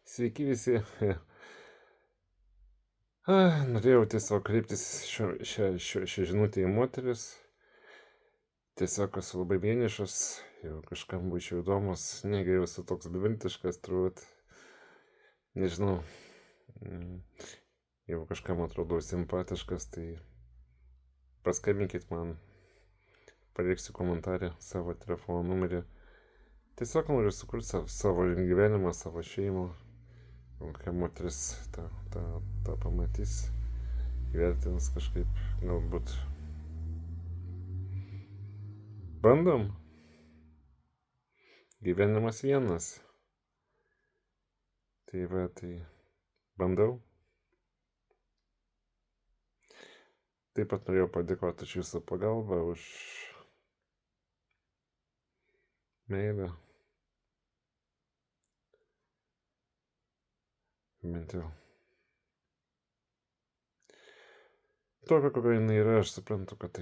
Sveiki visi. Norėjau tiesiog kreiptis šią žinutę į moteris. Tiesiog esu labai vienišas, jau kažkam būčiau įdomus, negi jau esu toks beviltiškas, turbūt, nežinau, mm, jeigu kažkam atrodau simpatiškas, tai paskambinkit man, paliksiu komentarę savo telefono numerį. Tiesiog noriu sukurti savo gyvenimą, savo šeimą. Kokia moteris tą pamatys, įvertins kažkaip, galbūt. Bandom. Gyvenimas vienas. Tai bandau. Taip pat norėjau padėkoti už jūsų pagalbą, už meilę. Bent jau. Tokia, kokia jinai yra, aš suprantu, kad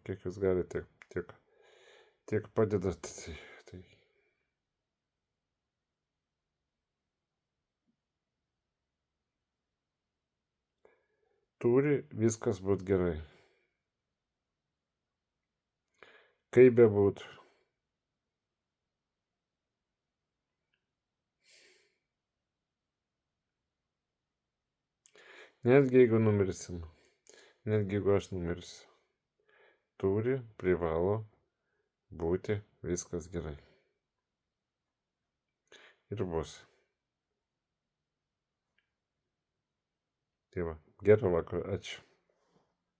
kiek jūs galite, tiek padedat. Tai. Turi viskas būti gerai. Kaip bebūtų. Netgi jeigu numirsim, netgi jeigu aš numirsiu, privalo būti viskas gerai. Ir bus. Tai va, gero vakaro, ačiū.